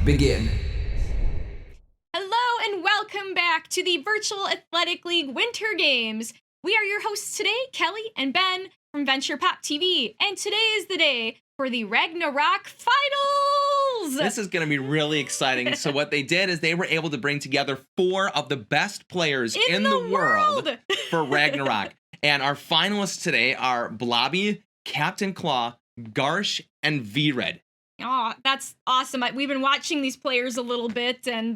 begin. Hello and welcome back to the Virtual Athletic League Winter Games. We are your hosts today, Kelly and Ben from Venture Pop TV, and today is the day for the Ragnarock Finals! This is going to be really exciting. So what they did is they were able to bring together 4 of the best players in the world for Ragnarock. And our finalists today are Blobby, Captain Claw, Garsh, and V-Red. Oh, that's awesome. We've been watching these players a little bit, and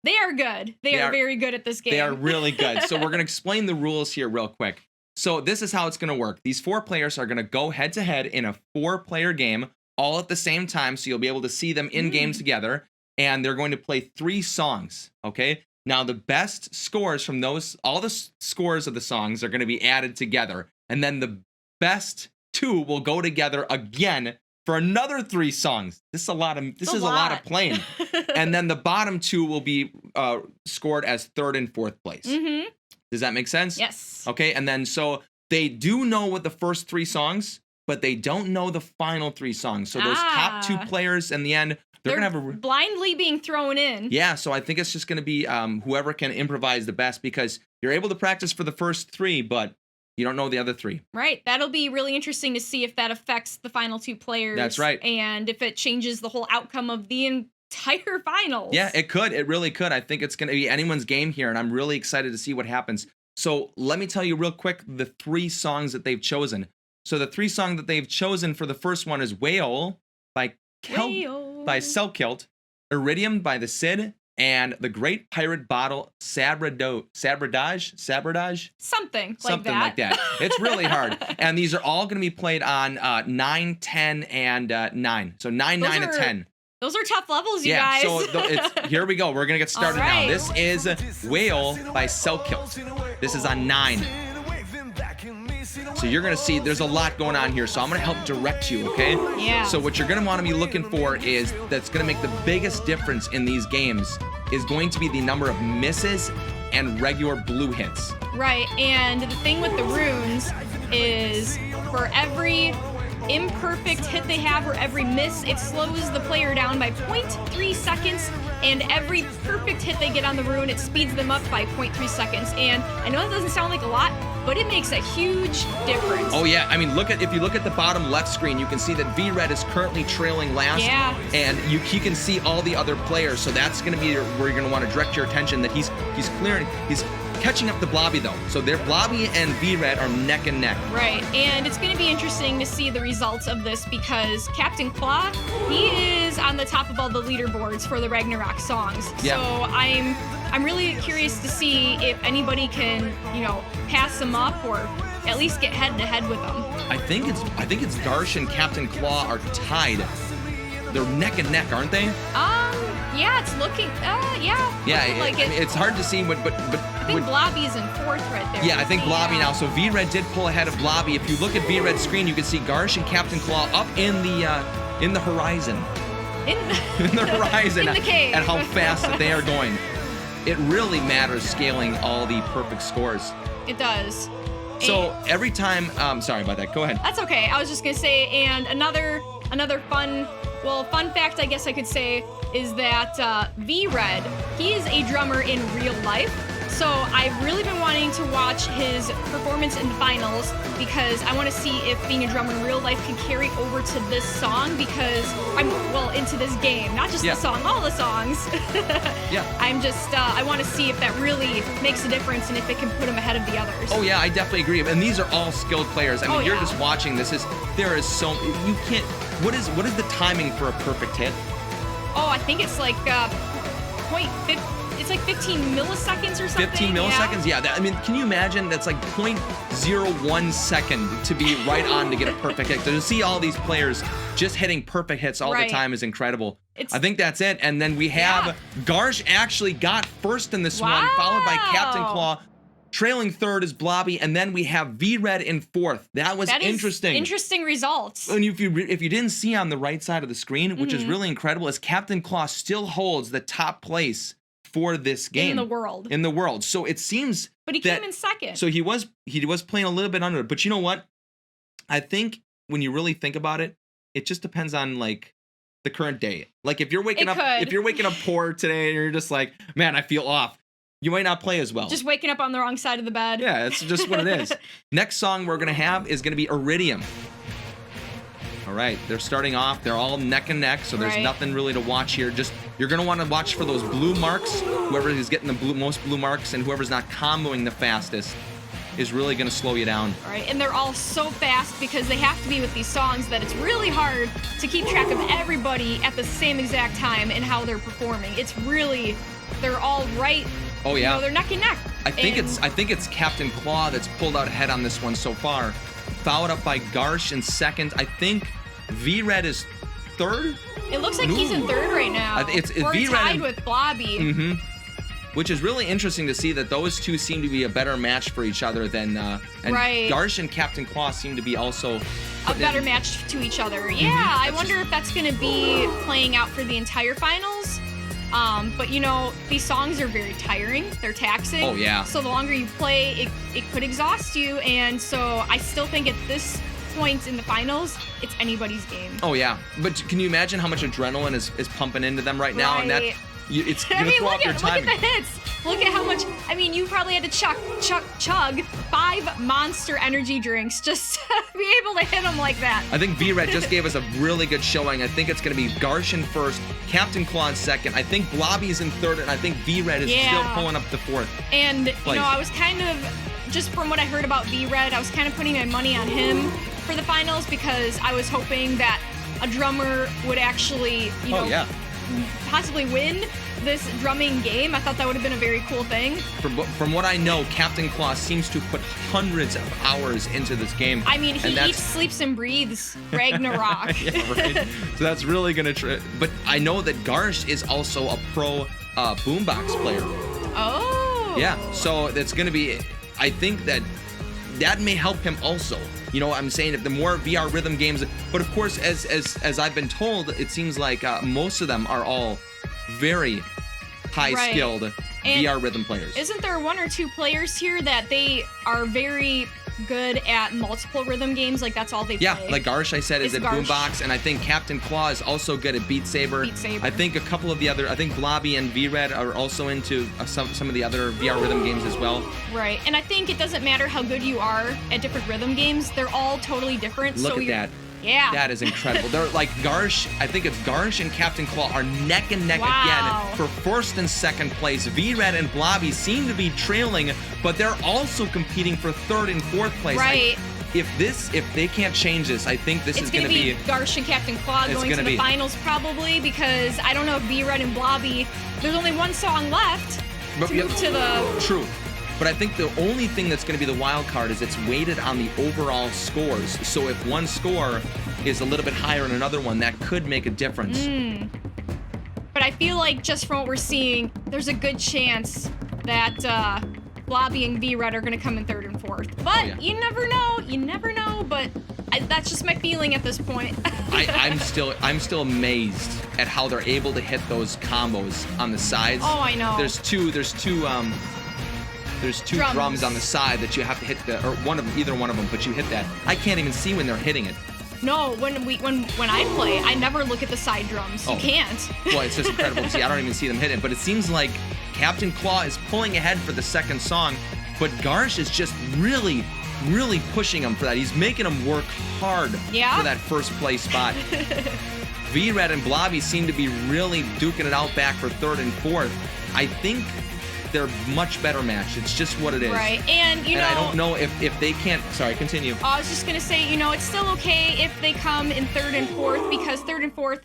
they are good. They are very good at this game. They are really good. So we're going to explain the rules here real quick. So this is how it's going to work. These 4 players are going to go head-to-head in a 4-player game all at the same time, so you'll be able to see them in-game together, and they're going to play 3 songs, okay? Now, the best scores from those, all the scores of the songs are going to be added together, and then the best 2 will go together again for another 3 songs. This is a lot of playing. And then the bottom 2 will be scored as 3rd and 4th place. Mm-hmm. Does that make sense? Yes. Okay, and then so they do know what the first 3 songs, but they don't know the final 3 songs. So those top 2 players in the end, they're gonna have blindly being thrown in. Yeah, so I think it's just gonna be whoever can improvise the best, because you're able to practice for the first 3, but you don't know the other 3. Right. That'll be really interesting to see if that affects the final 2 players. That's right. And if it changes the whole outcome of the entire finals. Yeah, it could. It really could. I think it's going to be anyone's game here, and I'm really excited to see what happens. So let me tell you real quick the 3 songs that they've chosen. So the 3 songs that they've chosen for the first one is Whale by Selkilt, Iridium by the Cid, and the Great Pirate Bottle Sabradage? Something like that. It's really hard. And these are all going to be played on 9, 10, and 9. So 9, 9, and 10. Those are tough levels, you guys. So here we go. We're going to get started now. This is Whale by Selkilt. This is on 9. So you're going to see there's a lot going on here. So I'm going to help direct you, okay? Yeah. So what you're going to want to be looking for is that's going to make the biggest difference in these games is going to be the number of misses and regular blue hits. Right. And the thing with the runes is for every imperfect hit they have or every miss, it slows the player down by 0.3 seconds, and every perfect hit they get on the rune, it speeds them up by 0.3 seconds. And I know that doesn't sound like a lot, but it makes a huge difference. Oh yeah, I mean, if you look at the bottom left screen, you can see that V-Red is currently trailing last. Yeah. And you can see all the other players, so that's going to be where you're going to want to direct your attention. That he's catching up to Blobby though. So they're Blobby and V-Red are neck and neck. Right, and it's going to be interesting to see the results of this because Captain Claw, he is on the top of all the leaderboards for the Ragnarock songs. Yeah. So I'm really curious to see if anybody can, pass him up or at least get head to head with them. I think it's Garsh and Captain Claw are tied. They're neck and neck, aren't they? Yeah, it's looking. Yeah. Yeah, like it's hard to see, but I think Blobby's in 4th right there. Yeah, I think Blobby now. So V-Red did pull ahead of Blobby. If you look at V-Red's screen, you can see Garsh and Captain Claw up in the horizon. In the horizon. In the cave. At how fast that they are going. It really matters scaling all the perfect scores. It does. So every time, sorry about that. Go ahead. That's okay. I was just gonna say, and another fun fact I guess I could say is that V-Red, he is a drummer in real life. So I've really been wanting to watch his performance in the finals because I want to see if being a drummer in real life can carry over to this song because into this game, not just the song, all the songs. Yeah. I want to see if that really makes a difference and if it can put him ahead of the others. Oh yeah, I definitely agree. And these are all skilled players. I mean, you're just watching this. You can't. What is the timing for a perfect hit? Oh, I think it's like 0.5. It's like 15 milliseconds or something. 15 milliseconds? Yeah. I mean, can you imagine that's like 0.01 second to be right on to get a perfect hit? So to see all these players just hitting perfect hits all the time is incredible. I think that's it. And then we have Garsh actually got first in this one, followed by Captain Claw. Trailing 3rd is Blobby, and then we have V-Red in 4th. That was interesting. Interesting results. And if you didn't see on the right side of the screen, which is really incredible, is Captain Claw still holds the top place for this game. In the world. So it seems But he came in 2nd. So he was playing a little bit under it. But you know what? I think when you really think about it, it just depends on like the current day. Like if you're waking It up could. if you're waking up poor today and you're just like, man, I feel off, you might not play as well. Just waking up on the wrong side of the bed. Yeah, it's just what it is. Next song we're gonna have is gonna be Iridium. All right, they're starting off. They're all neck and neck, so there's Right. nothing really to watch here. Just you're gonna want to watch for those blue marks. Whoever is getting the most blue marks and whoever's not comboing the fastest is really gonna slow you down. All right, and they're all so fast because they have to be with these songs that it's really hard to keep track of everybody at the same exact time and how they're performing. It's really, they're all right. Oh yeah. You know, they're neck and neck. I think it's Captain Claw that's pulled out ahead on this one so far. Followed up by Garsh in second. I think V-Red is third. It looks like he's in third right now. It's We're V-Red tied and- with Blobby. Mm-hmm. Which is really interesting to see that those two seem to be a better match for each other than and Right. Garsh and Captain Claw seem to be also A better match to each other. Yeah, I That's wonder if that's going to be playing out for the entire finals. But you know, these songs are very tiring. They're taxing. Oh, yeah. So the longer you play, it could exhaust you. And so I still think at this point in the finals, it's anybody's game. Oh yeah, but can you imagine how much adrenaline is pumping into them right now? And that Right. it's I gonna mean, throw look off your at timing. the hits. Look at how much. I mean, you probably had to chug 5 Monster energy drinks just to be able to hit them like that. I think V-Red just gave us a really good showing. I think it's going to be Garsh in first, Captain Claw in second. I think Blobby's in third, and I think V-Red is still pulling up the fourth. And, you place. know, I was kind of, just from what I heard about V-Red, I was kind of putting my money on him for the finals because I was hoping that a drummer would actually, you know, Oh yeah. possibly win this drumming game. I thought that would have been a very cool thing. From what I know, Captain Claw seems to put hundreds of hours into this game. I mean, he and that's- eats, sleeps, and breathes Ragnarock. Yeah, right. So that's really gonna but I know that Garsh is also a pro boombox player. Oh. Yeah, so it's gonna be. I think that may help him also. You know, I'm saying if the more VR rhythm games, but of course, as I've been told, it seems like most of them are all very high skilled And VR rhythm players. Isn't there 1 or 2 players here that they are very good at multiple rhythm games? Like that's all they Yeah, play. like Garsh, I said, is It's at Garsh. Boombox, and I think Captain Claw is also good at Beat Saber. Beat Saber. I think a couple of the other, I think Blobby and V-Red are also into some of the other VR rhythm games as well. Right, and I think it doesn't matter how good you are at different rhythm games. They're all totally different. Look so at you're, that. Yeah. That is incredible. They're like Garsh, I think it's Garsh and Captain Claw are neck and neck Wow. again for first and second place. V-Red and Blobby seem to be trailing, but they're also competing for third and fourth place. Right. If they can't change this, I think this It's is going going to to be Garsh and Captain Claw It's going to gonna the be. finals probably because I don't know if V-Red and Blobby, there's only one song left But to yeah, move to the... True. But I think the only thing that's going to be the wild card is it's weighted on the overall scores. So if one score is a little bit higher than another one, that could make a difference. But I feel like just from what we're seeing, there's a good chance that Blobby and V-Red are going to come in third and fourth. But yeah. you never know. You never know. But that's just my feeling at this point. I'm still amazed at how they're able to hit those combos on the sides. Oh, I know. There's two drums on the side that you have to hit or either one of them, but you hit that. I can't even see when they're hitting it. No, when I play, I never look at the side drums. You Oh. can't. Well, it's just incredible to see. I don't even see them hit it, but it seems like Captain Claw is pulling ahead for the second song, but Garsh is just really pushing him for that. He's making him work hard for that first place spot. V-Red and Blobby seem to be really duking it out back for third and fourth. I think they're much better matched. It's just what it is. Right, and you know... I don't know if they can't... Sorry, continue. I was just going to say, you know, it's still okay if they come in third and fourth because third and fourth,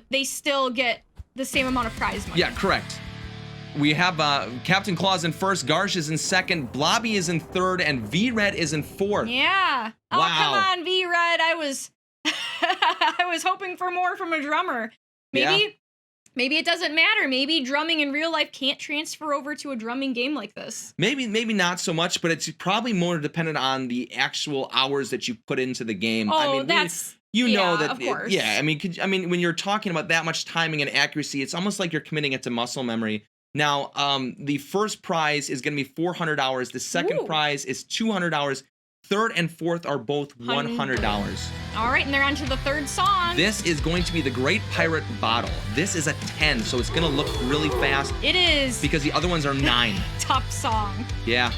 they still get the same amount of prize money. Yeah, correct. We have Captain Claw's in first, Garsh is in second, Blobby is in third, and V-Red is in fourth. Yeah. Oh, Wow. come on, V-Red. I was I was hoping for more from a drummer. Maybe it doesn't matter. Maybe drumming in real life can't transfer over to a drumming game like this. Maybe not so much, but it's probably more dependent on the actual hours that you put into the game. Oh, I mean, that's... know that. of course. I mean, when you're talking about that much timing and accuracy, it's almost like you're committing it to muscle memory. Now, the first prize is going to be 400 hours. The second Ooh. prize is 200 hours. third and fourth are both $100. All right, and they're on to the third song. This is going to be the Great Pirate Bottle. This is a 10, so it's going to look really fast. It is. Because the other ones are 9. Tough song. Yeah.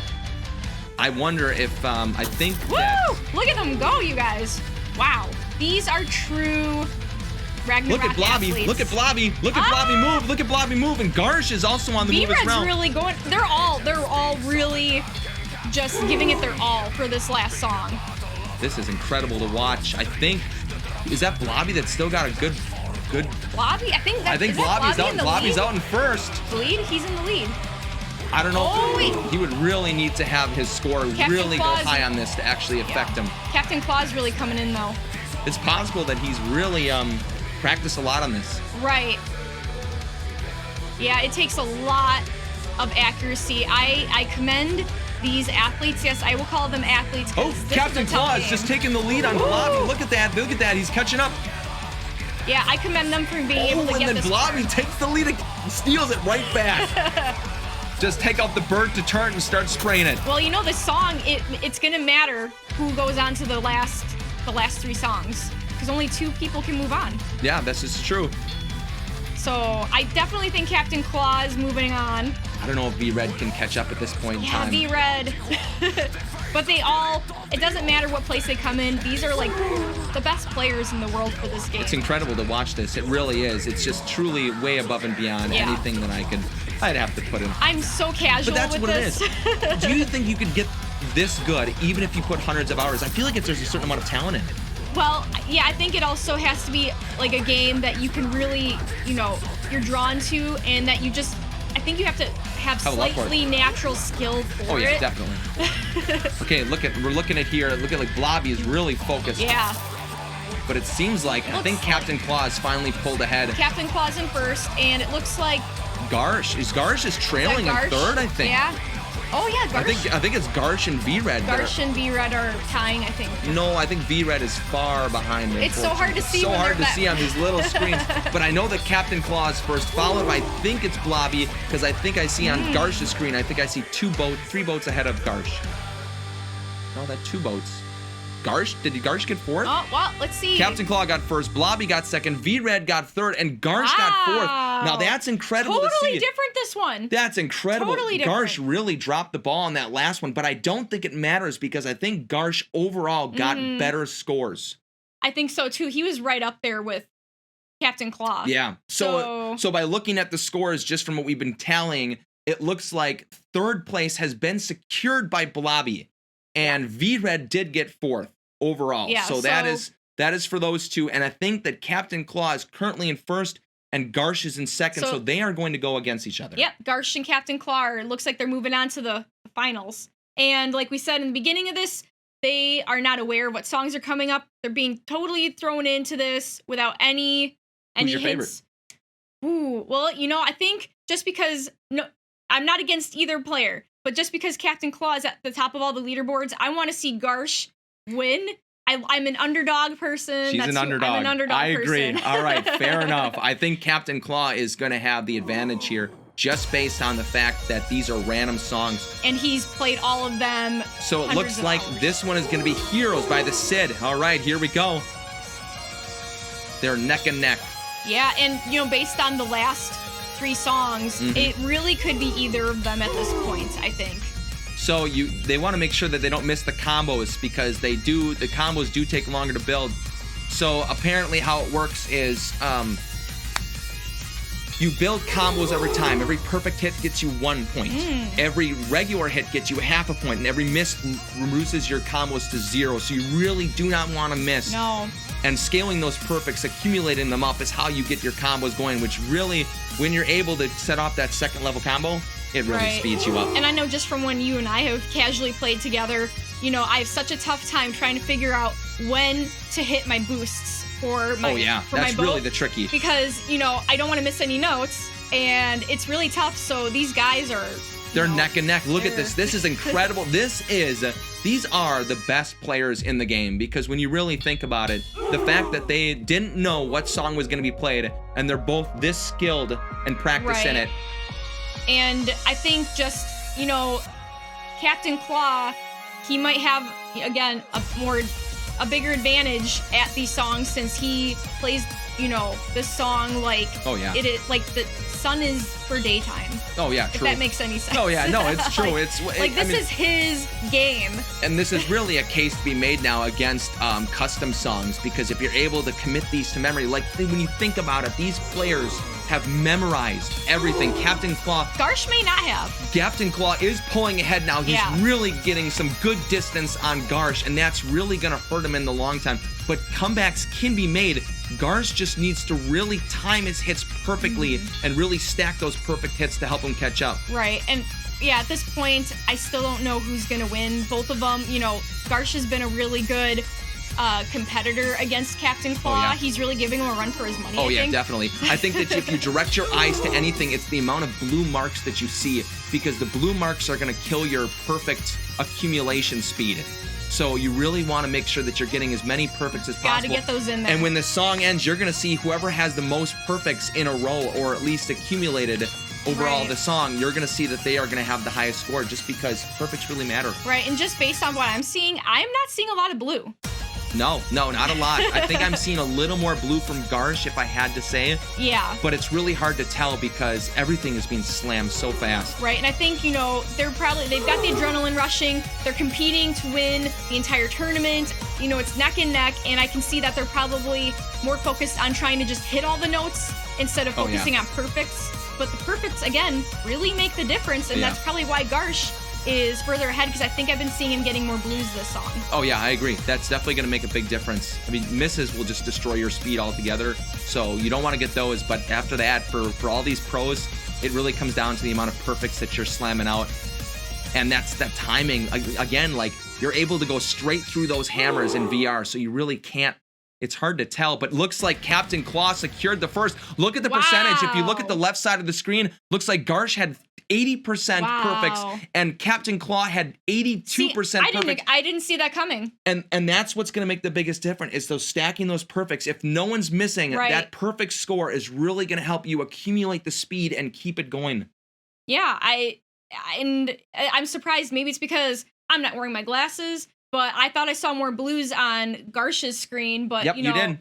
I wonder if, I think Woo! that... Look at them go, you guys. Wow. These are true Ragnarock Look at Blobby. athletes. Look at Blobby. Look at Blobby move. Look at Blobby move. And Garsh is also on the move as well. really going. They're all really just giving it their all for this last song. This is incredible to watch. I think, is that Blobby that's still got a good... Blobby? I think Blobby's out. in the Blobby's lead? out in first. The lead? He's in the lead. I don't know. Oh, wait. He would really need to have his score really go high on this to actually affect him. Captain Claw's really coming in, though. It's possible that he's really practiced a lot on this. Right. Yeah, it takes a lot of accuracy. I commend these athletes. Yes, I will call them athletes. Oh, Captain Claw is just taking the lead on Blobby. Look at that. Look at that. He's catching up. Yeah, I commend them for being able to get and then this. Blobby takes the lead and steals it right back. Just take out the bird deterrent and start spraying it. Well, you know, the song, it's gonna matter who goes on to the last 3 songs, because only 2 people can move on. Yeah, this is true. So I definitely think Captain Claw is moving on. I don't know if V-Red can catch up at this point in time. Yeah, V-Red. But it doesn't matter what place they come in. These are like the best players in the world for this game. It's incredible to watch this. It really is. It's just truly way above and beyond anything that I'd have to put in. I'm so casual with this. But that's what it is. Do you think you could get this good even if you put hundreds of hours? I feel like there's a certain amount of talent in it. Well, yeah, I think it also has to be like a game that you can really, you're drawn to, and that I think you have to have slightly natural skill for it. Oh yeah, definitely. Okay, we're looking at here. Look at like Blobby is really focused. Yeah. But it seems like I think Captain Claw has finally pulled ahead. Captain Claw's in first, and it looks like Garsh is trailing in third, I think. Yeah. Oh yeah, Garsh. I think it's Garsh and V-Red. Garsh and V-Red are tying, I think. No, I think V-Red is far behind him. It's so hard to see. So hard to see on these little screens. But I know that Captain Claw is first, followed by I think it's Blobby, because I think I see on Garsh's screen, I think I see 3 boats ahead of Garsh. No, that 2 boats. Did Garsh get fourth? Oh, well, let's see. Captain Claw got first, Blobby got second, V-Red got third, and Garsh got fourth. Now that's incredible to see. Totally different, this one. That's incredible. Totally different. Garsh really dropped the ball on that last one, but I don't think it matters because I think Garsh overall got better scores. I think so too. He was right up there with Captain Claw. Yeah. So by looking at the scores just from what we've been tallying, it looks like third place has been secured by Blobby, and V-Red did get fourth overall. Yeah, so that is for those 2, and I think that Captain Claw is currently in first and Garsh is in second, so they are going to go against each other. Yep, Garsh and Captain Claw looks like they're moving on to the finals. And like we said in the beginning of this, they are not aware of what songs are coming up. They're being totally thrown into this without any Who's your hints. favorite? Ooh, well, I think just because I'm not against either player, but just because Captain Claw is at the top of all the leaderboards, I want to see Garsh win. I'm an underdog person. She's an underdog. I'm an underdog I agree. person. All right, fair enough. I think Captain Claw is going to have the advantage here just based on the fact that these are random songs. And he's played all of them. So it looks like this one is going to be Heroes by the Cid. All right, here we go. They're neck and neck. Yeah, and based on the last 3 songs, it really could be either of them at this point, I think. So they want to make sure that they don't miss the combos because the combos do take longer to build. So apparently how it works is you build combos every time. Every perfect hit gets you 1 point. Every regular hit gets you half a point, and every miss reduces your combos to 0. So you really do not want to miss. No. And scaling those perfects, accumulating them up is how you get your combos going, which really, when you're able to set off that second level combo, it really speeds you up. And I know just from when you and I have casually played together, I have such a tough time trying to figure out when to hit my boosts for my that's bow, really the tricky. Because, I don't want to miss any notes, and it's really tough. So these guys are They're neck and neck. Look at this. This is incredible. These are the best players in the game because when you really think about it, the fact that they didn't know what song was going to be played and they're both this skilled and practicing it. And I think just, Captain Claw he might have, again, a bigger advantage at these songs since he plays, you know, the song like it is like the sun is for daytime. Oh yeah, if true. that makes any sense. Oh yeah, no, it's true. It's like this is his game. And this is really a case to be made now against custom songs, because if you're able to commit these to memory, like when you think about it, these players have memorized everything. Captain Claw. Garsh may not have. Captain Claw is pulling ahead now. He's really getting some good distance on Garsh, and that's really gonna hurt him in the long time. But comebacks can be made. Garsh just needs to really time his hits perfectly and really stack those perfect hits to help him catch up. Right, and yeah, at this point, I still don't know who's gonna win. Both of them, you know, Garsh has been a really good competitor against Captain Claw. Oh, yeah. He's really giving him a run for his money. Oh I yeah, think. definitely. I think that if you direct your eyes to anything, it's the amount of blue marks that you see, because the blue marks are going to kill your perfect accumulation speed. So you really want to make sure that you're getting as many perfects as possible. Gotta get those in there. And when the song ends, you're going to see whoever has the most perfects in a row, or at least accumulated overall the song, you're going to see that they are going to have the highest score, just because perfects really matter. Right, and just based on what I'm seeing, I'm not seeing a lot of blue. No, not a lot. I think I'm seeing a little more blue from Garsh, if I had to say. Yeah. But it's really hard to tell because everything is being slammed so fast. Right, and I think, you know, they've got the adrenaline rushing. They're competing to win the entire tournament. You know, it's neck and neck, and I can see that they're probably more focused on trying to just hit all the notes instead of focusing on perfects. But the perfects, again, really make the difference, and that's probably why Garsh is further ahead, because I think I've been seeing him getting more blues this song. Oh yeah, I agree. That's definitely going to make a big difference. I mean, misses will just destroy your speed altogether, so you don't want to get those. But after that, for all these pros, it really comes down to the amount of perfects that you're slamming out, and that's that timing. Again, like, you're able to go straight through those hammers in VR, so you really can't. It's hard to tell, but looks like Captain Claw secured the first. Look at the percentage. If you look at the left side of the screen, looks like Garsh had 80% perfects, and Captain Claw had 82% perfects. I didn't see that coming. And that's what's going to make the biggest difference, is those stacking those perfects. If no one's missing, that perfect score is really going to help you accumulate the speed and keep it going. Yeah, I'm surprised. Maybe it's because I'm not wearing my glasses, but I thought I saw more blues on Garsh's screen. But you know, did.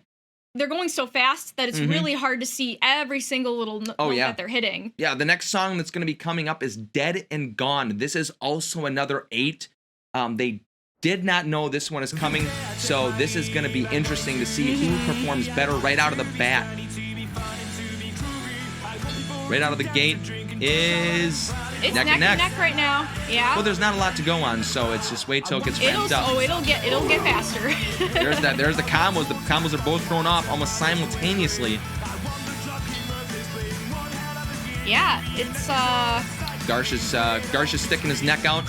They're going so fast that it's really hard to see every single little note that they're hitting. Yeah, the next song that's going to be coming up is Dead and Gone. This is also another 8. They did not know this one is coming, so this is going to be interesting to see who performs better right out of the bat. Right out of the gate is neck and neck right now. Yeah. Well, there's not a lot to go on, so it's just wait till it gets ramped up. It'll get faster. There's the combos. The combos are both thrown off almost simultaneously. Yeah, it's Garsh is sticking his neck out,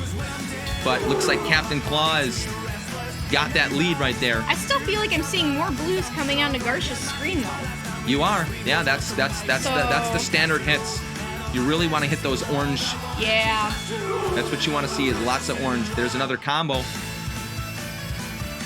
but looks like Captain Claw has got that lead right there. I still feel like I'm seeing more blues coming onto Garsh's screen though. You are. Yeah, that's the standard hits. You really want to hit those orange. Yeah. That's what you want to see, is lots of orange. There's another combo.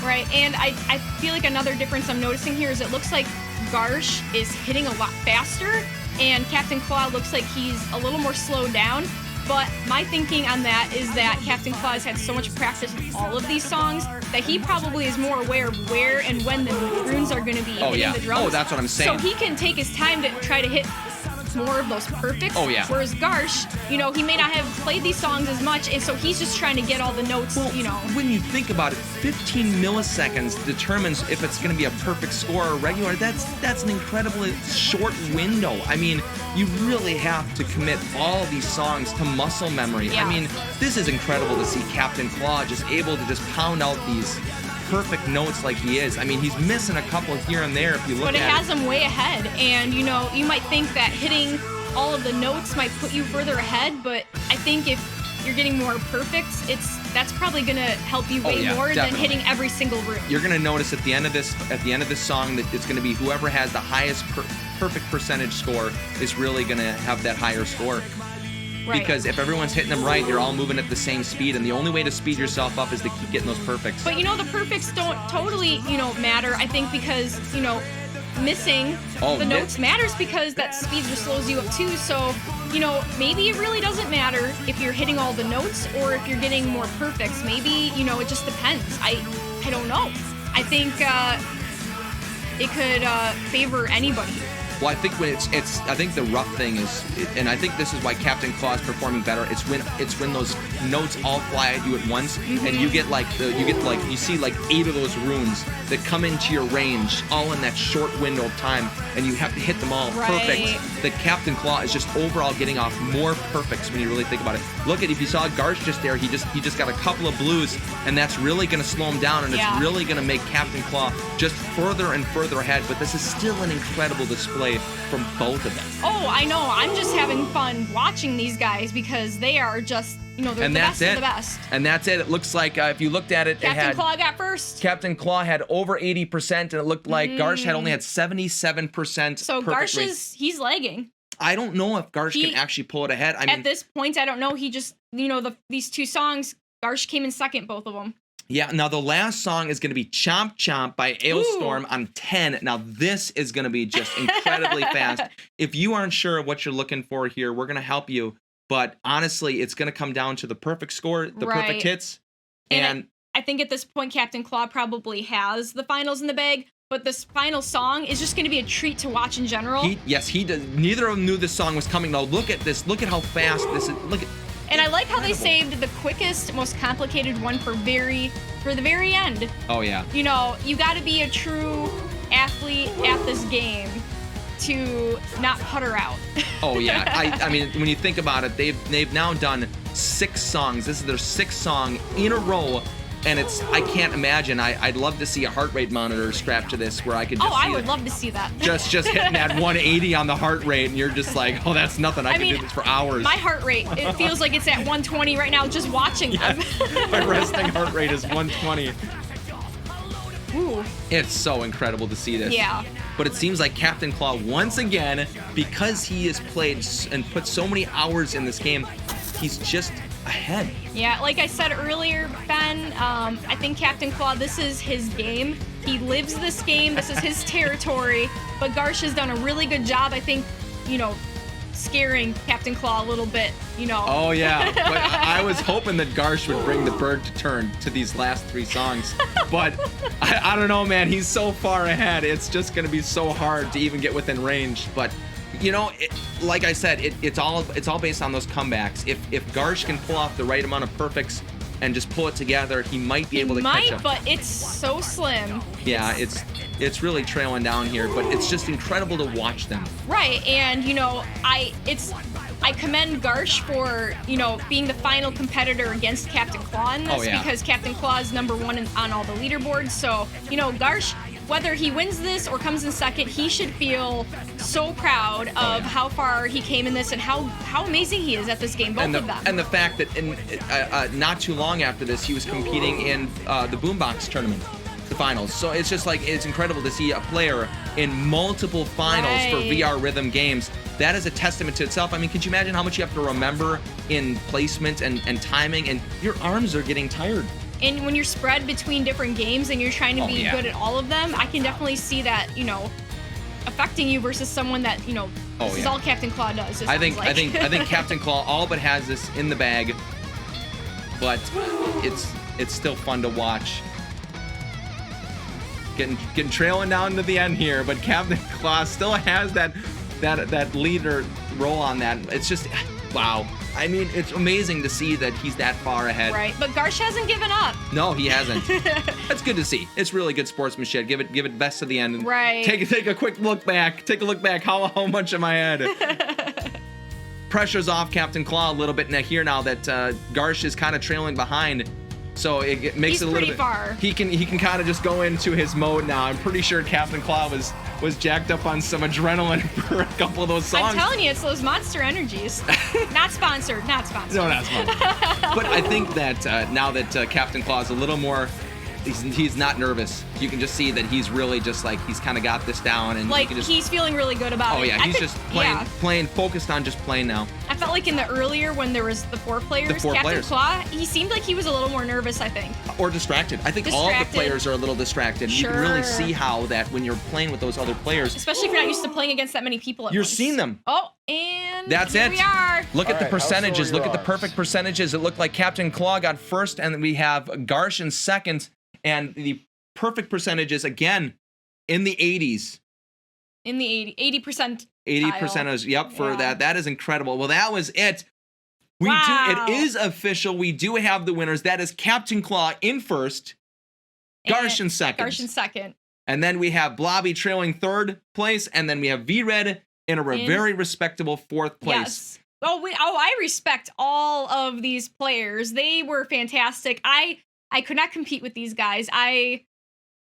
Right, and I feel like another difference I'm noticing here is it looks like Garsh is hitting a lot faster, and Captain Claw looks like he's a little more slowed down. But my thinking on that is that Captain Claw has had so much practice with all of these songs that he probably is more aware of where and when the runes are going to be hitting the drums. Oh, that's what I'm saying. So he can take his time to try to hit more of those perfects. Oh, yeah. Whereas Garsh, you know, he may not have played these songs as much, and so he's just trying to get all the notes, you know. When you think about it, 15 milliseconds determines if it's going to be a perfect score or regular. That's an incredibly short window. I mean, you really have to commit all these songs to muscle memory. Yeah. I mean, this is incredible to see Captain Claw just able to just pound out these perfect notes like he is. I mean, he's missing a couple here and there if you look at it. But it has him way ahead, and you know, you might think that hitting all of the notes might put you further ahead, but I think if you're getting more perfects, that's probably gonna help you way more than hitting every single rune. You're gonna notice at the end of this song that it's gonna be whoever has the highest perfect percentage score is really gonna have that higher score. Right. Because if everyone's hitting them right, you're all moving at the same speed, and the only way to speed yourself up is to keep getting those perfects. But you know, the perfects don't totally, you know, matter, I think, because, you know, missing the notes matters because that speed just slows you up too. So, you know, maybe it really doesn't matter if you're hitting all the notes or if you're getting more perfects. Maybe, you know, it just depends. I don't know. I think it could favor anybody. Well, I think when I think the rough thing is, and I think this is why Captain Claw is performing better. It's when those notes all fly at you at once, and you get you see like 8 of those runes that come into your range all in that short window of time, and you have to hit them all perfect. The Captain Claw is just overall getting off more perfects when you really think about it. Look at, if you saw Garsh just there, he just got a couple of blues, and that's really going to slow him down, and it's really going to make Captain Claw just further and further ahead. But this is still an incredible display from both of them. Oh, I know. I'm just having fun watching these guys because they are just, you know, they're the best of the best. And that's it. It looks like if you looked at it, Captain Claw got first. Captain Claw had over 80%, and it looked like Garsh had only had 77%. So Garsh he's lagging. I don't know if Garsh can actually pull it ahead. I mean, at this point, I don't know. He just, you know, these 2 songs, Garsh came in second, both of them. Yeah, now the last song is going to be Chomp Chomp by Ailstorm on 10. Now this is going to be just incredibly fast. If you aren't sure what you're looking for here, we're going to help you. But honestly, it's going to come down to the perfect score, the perfect hits. And I think at this point, Captain Claw probably has the finals in the bag. But this final song is just going to be a treat to watch in general. Yes, he does. Neither of them knew this song was coming. Now look at this. Look at how fast this is. Look at. And I like how they saved the quickest, most complicated one for the very end. Oh yeah. You know, you got to be a true athlete at this game to not putter out. Oh yeah. I mean, when you think about it, they've now done 6 songs. This is their 6th song in a row. And I can't imagine. I'd love to see a heart rate monitor strapped to this where I could just I would love to see that. Just hitting that 180 on the heart rate, and you're just like, oh, that's nothing. I can do this for hours. My heart rate, it feels like it's at 120 right now just watching them. My resting heart rate is 120. Ooh. It's so incredible to see this. Yeah. But it seems like Captain Claw, once again, because he has played and put so many hours in this game, he's just ahead. Yeah, like I said earlier, Ben, I think Captain Claw, this is his game. He lives this game. This is his territory. But Garsh has done a really good job, I think, you know, scaring Captain Claw a little bit, you know. Oh, yeah. But I was hoping that Garsh would bring the bird to turn to these last 3 songs. But I don't know, man. He's so far ahead. It's just going to be so hard to even get within range. But you know, like I said, it's all based on those comebacks. If Garsh can pull off the right amount of perfects and just pull it together, he might be able to catch up. But it's so slim. Yeah, it's really trailing down here, but it's just incredible to watch them. Right, and you know, I commend Garsh for, you know, being the final competitor against Captain Claw in this because Captain Claw is #1 on all the leaderboards. So, you know, Garsh, whether he wins this or comes in second, he should feel so proud of how far he came in this and how amazing he is at this game, both of them. And the fact that not too long after this, he was competing in the Boombox tournament, the finals. So it's just like, it's incredible to see a player in multiple finals for VR rhythm games. That is a testament to itself. I mean, could you imagine how much you have to remember in placement and timing, and your arms are getting tired. And when you're spread between different games and you're trying to be good at all of them, I can definitely see that, you know, affecting you versus someone that, you know, this is all Captain Claw does. I think Captain Claw all but has this in the bag, but it's still fun to watch. Getting trailing down to the end here, but Captain Claw still has that leader role on that. It's just, wow. I mean, it's amazing to see that he's that far ahead. Right, but Garsh hasn't given up. No, he hasn't. That's good to see. It's really good sportsmanship. Give it best to the end. And right. Take a quick look back. Take a look back. How much am I ahead? Pressure's off Captain Claw a little bit here now that Garsh is kind of trailing behind. So it makes it a little bit far. He can kind of just go into his mode now. I'm pretty sure Captain Claw was jacked up on some adrenaline for a couple of those songs. I'm telling you, it's those Monster Energies. Not sponsored. Not sponsored. No, not sponsored. But I think that now that Captain Claw is a little more he's not nervous. You can just see that he's really just like he's kind of got this down, and Like you can just, he's feeling really good about it. oh yeah, he's just playing, focused on just playing now. I felt like in the earlier when there was the four players, Captain Claw, he seemed like he was a little more nervous, I think. Or distracted. I think all of the players are a little distracted. Sure. You can really see how that when you're playing with those other players, especially if you're not used to playing against that many people at you're once. seeing them. Oh, and that's here it. we are. Look at the right, percentages. Look at the odds? perfect percentages. It looked like Captain Claw got first, and then we have Garsh in second, and the perfect percentages again in the 80s. In the 80%. 80% is for that. That is incredible. Well, that was it. Wow. It is official. We do have the winners. That is Captain Claw in first, Garsh in second. Garsh in second. And then we have Blobby trailing third place, and then we have V-Red in a very respectable fourth place. Yes. I respect all of these players. They were fantastic. I could not compete with these guys.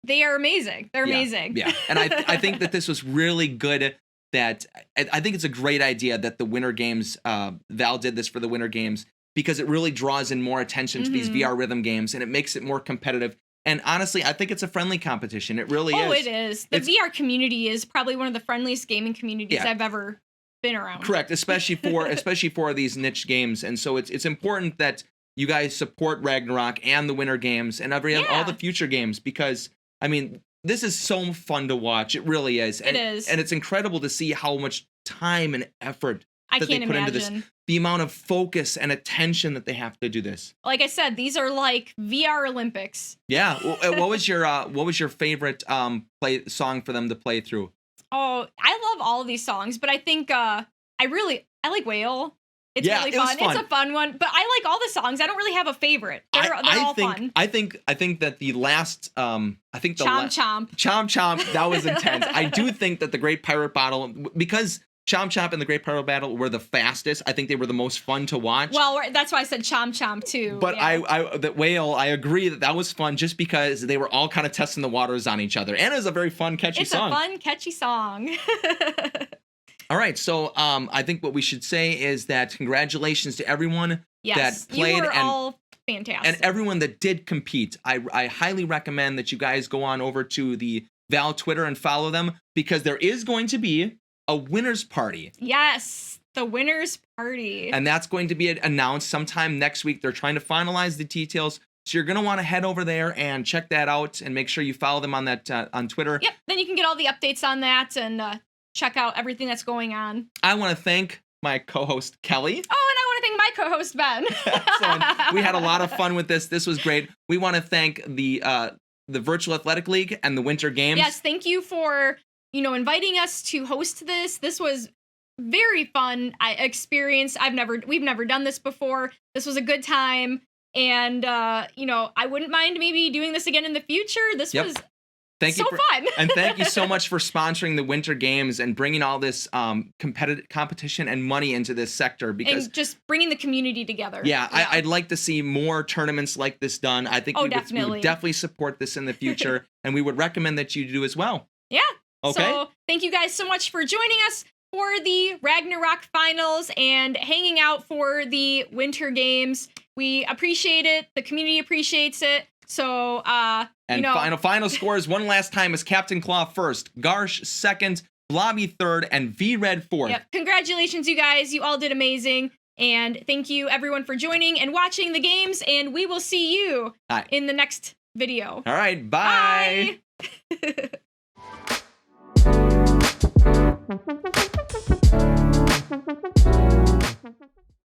They are amazing. They're amazing. Yeah. And I think that this was really good. That I think it's a great idea that the Winter Games, VAL did this for the Winter Games, because it really draws in more attention to these VR rhythm games, and it makes it more competitive. And honestly, I think it's a friendly competition. It really is. Oh, it is. The VR community is probably one of the friendliest gaming communities I've ever been around. Correct, especially for these niche games. And so it's important that you guys support Ragnarock and the Winter Games and all the future games, because I mean, this is so fun to watch. It really is. And, it is. And it's incredible to see how much time and effort that they put into this. The amount of focus and attention that they have to do this. Like I said, these are like VR Olympics. Yeah. What was your favorite song for them to play through? Oh, I love all of these songs, but I think I like Whale. It's really fun. It's a fun one, but I like all the songs. I don't really have a favorite. They're all fun. I think that the last Chomp Chomp, that was intense. I do think that the Great Pirate Battle, because Chomp Chomp and the Great Pirate Battle were the fastest, I think they were the most fun to watch. Well, that's why I said Chomp Chomp too. But that Whale, I agree that was fun just because they were all kind of testing the waters on each other, and it was a very fun, catchy song. It's a fun, catchy song. All right, so I think what we should say is that congratulations to everyone that played, you were all fantastic, and everyone that did compete. I highly recommend that you guys go on over to the VAL Twitter and follow them, because there is going to be a winners party. Yes, the winners party, and that's going to be announced sometime next week. They're trying to finalize the details. So you're going to want to head over there and check that out, and make sure you follow them on that on Twitter. Yep, then you can get all the updates on that and check out everything that's going on. I want to thank my co-host, Kelly. Oh, and I want to thank my co-host, Ben. Excellent. We had a lot of fun with this. This was great. We want to thank the Virtual Athletic League and the Winter Games. Yes, thank you for, inviting us to host this. This was very fun experience. We've never done this before. This was a good time. And, I wouldn't mind maybe doing this again in the future. This was fun. And thank you so much for sponsoring the Winter Games and bringing all this competition and money into this sector, because and just bringing the community together. Yeah, I'd like to see more tournaments like this done. I think we would definitely support this in the future, and we would recommend that you do as well. Yeah. Okay. So thank you guys so much for joining us for the Ragnarock finals and hanging out for the Winter Games. We appreciate it. The community appreciates it. So, final scores one last time is Captain Claw first, Garsh second, Blobby third, and V-Red fourth. Yep. Congratulations, you guys. You all did amazing. And thank you, everyone, for joining and watching the games. And we will see you in the next video. All right. Bye. Bye.